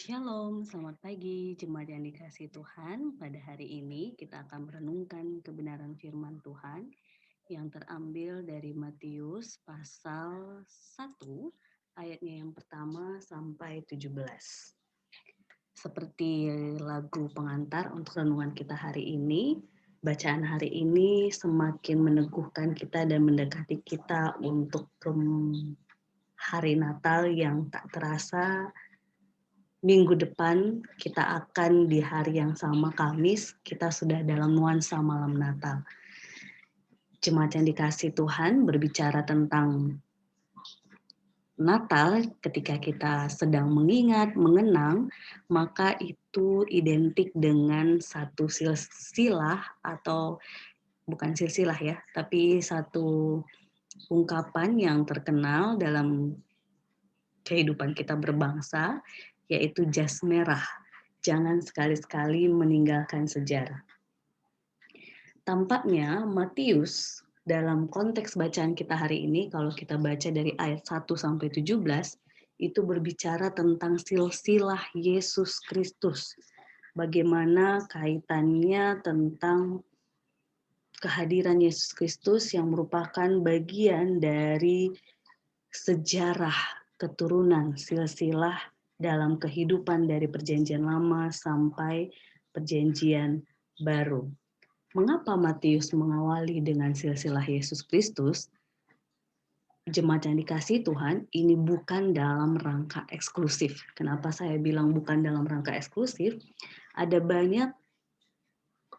Shalom, selamat pagi jemaat yang dikasihi Tuhan. Pada hari ini kita akan merenungkan kebenaran firman Tuhan yang terambil dari Matius pasal 1 ayatnya yang pertama sampai 17. Seperti lagu pengantar untuk renungan kita hari ini, bacaan hari ini semakin meneguhkan kita dan mendekati kita untuk hari Natal yang tak terasa. Minggu depan kita akan di hari yang sama Kamis, kita sudah dalam nuansa malam Natal. Jemaat yang dikasihi Tuhan berbicara tentang Natal ketika kita sedang mengingat, mengenang, maka itu identik dengan satu silsilah atau bukan silsilah ya, tapi satu ungkapan yang terkenal dalam kehidupan kita berbangsa, yaitu jas merah. Jangan sekali-sekali meninggalkan sejarah. Tampaknya Matius dalam konteks bacaan kita hari ini, kalau kita baca dari ayat 1 sampai 17, itu berbicara tentang silsilah Yesus Kristus. Bagaimana kaitannya tentang kehadiran Yesus Kristus yang merupakan bagian dari sejarah keturunan silsilah dalam kehidupan dari perjanjian lama sampai perjanjian baru. Mengapa Matius mengawali dengan silsilah Yesus Kristus? Jemaat yang dikasihi Tuhan, ini bukan dalam rangka eksklusif. Kenapa saya bilang bukan dalam rangka eksklusif? Ada banyak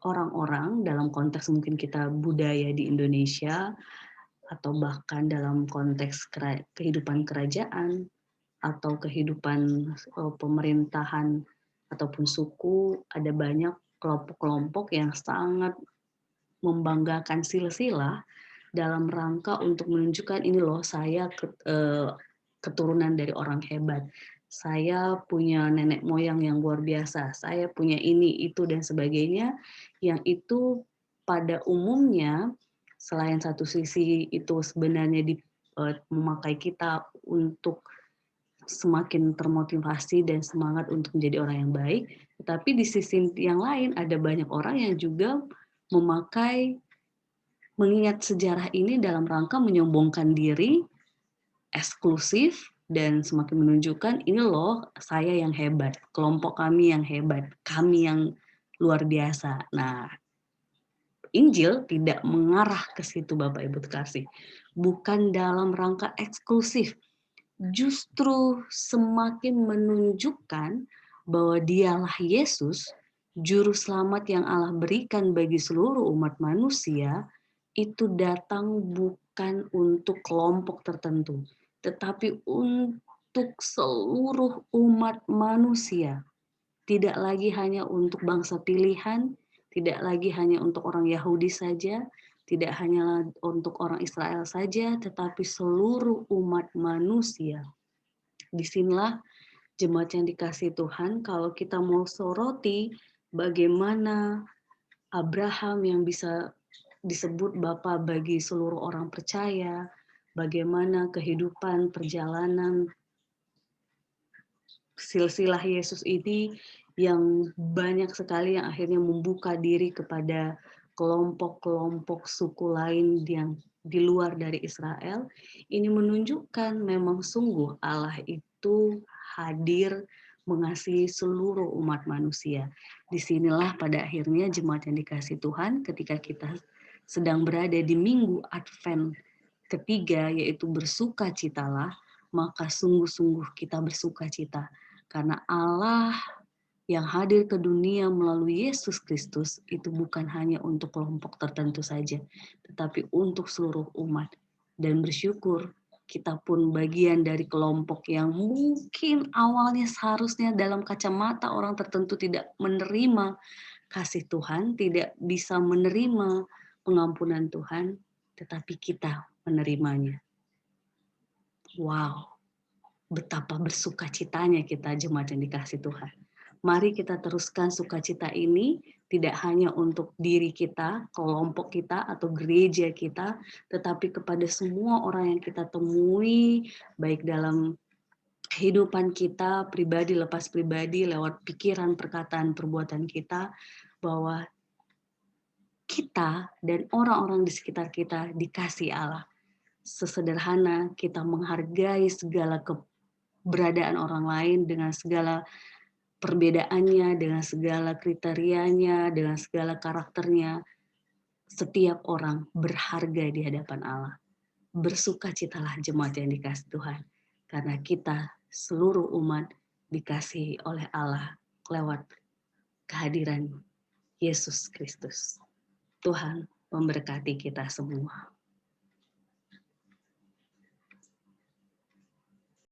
orang-orang dalam konteks mungkin kita budaya di Indonesia atau bahkan dalam konteks kehidupan kerajaan atau kehidupan pemerintahan ataupun suku, ada banyak kelompok-kelompok yang sangat membanggakan silsilah dalam rangka untuk menunjukkan ini loh saya keturunan dari orang hebat. Saya punya nenek moyang yang luar biasa. Saya punya ini, itu, dan sebagainya. Yang itu pada umumnya selain satu sisi itu sebenarnya memakai kita untuk semakin termotivasi dan semangat untuk menjadi orang yang baik. Tetapi di sisi yang lain ada banyak orang yang juga mengingat sejarah ini dalam rangka menyombongkan diri, eksklusif, dan semakin menunjukkan ini loh saya yang hebat, kelompok kami yang hebat, kami yang luar biasa. Nah, Injil tidak mengarah ke situ Bapak Ibu terkasih. Bukan dalam rangka eksklusif, justru semakin menunjukkan bahwa dialah Yesus, juru selamat yang Allah berikan bagi seluruh umat manusia, itu datang bukan untuk kelompok tertentu, tetapi untuk seluruh umat manusia. Tidak lagi hanya untuk bangsa pilihan, tidak lagi hanya untuk orang Yahudi saja, tidak hanya untuk orang Israel saja, tetapi seluruh umat manusia. Disinilah jemaat yang dikasihi Tuhan, kalau kita mau soroti bagaimana Abraham yang bisa disebut bapa bagi seluruh orang percaya, bagaimana kehidupan perjalanan silsilah Yesus ini yang banyak sekali yang akhirnya membuka diri kepada kelompok-kelompok suku lain yang di luar dari Israel, ini menunjukkan memang sungguh Allah itu hadir mengasihi seluruh umat manusia. Disinilah pada akhirnya jemaat yang dikasihi Tuhan ketika kita sedang berada di minggu Advent ketiga, yaitu bersukacitalah, maka sungguh-sungguh kita bersukacita. Karena Allah yang hadir ke dunia melalui Yesus Kristus itu bukan hanya untuk kelompok tertentu saja, tetapi untuk seluruh umat. Dan bersyukur kita pun bagian dari kelompok yang mungkin awalnya seharusnya dalam kacamata orang tertentu tidak menerima kasih Tuhan, tidak bisa menerima pengampunan Tuhan, tetapi kita menerimanya. Wow, betapa bersukacitanya kita jemaat yang dikasihi Tuhan. Mari kita teruskan sukacita ini tidak hanya untuk diri kita, kelompok kita, atau gereja kita, tetapi kepada semua orang yang kita temui, baik dalam kehidupan kita pribadi lepas pribadi lewat pikiran, perkataan, perbuatan kita, bahwa kita dan orang-orang di sekitar kita dikasih Allah. Sesederhana kita menghargai segala keberadaan orang lain dengan segala perbedaannya, dengan segala kriterianya, dengan segala karakternya, setiap orang berharga di hadapan Allah. Bersukacitalah jemaat yang dikasihi Tuhan, karena kita seluruh umat dikasihi oleh Allah lewat kehadiran Yesus Kristus. Tuhan memberkati kita semua.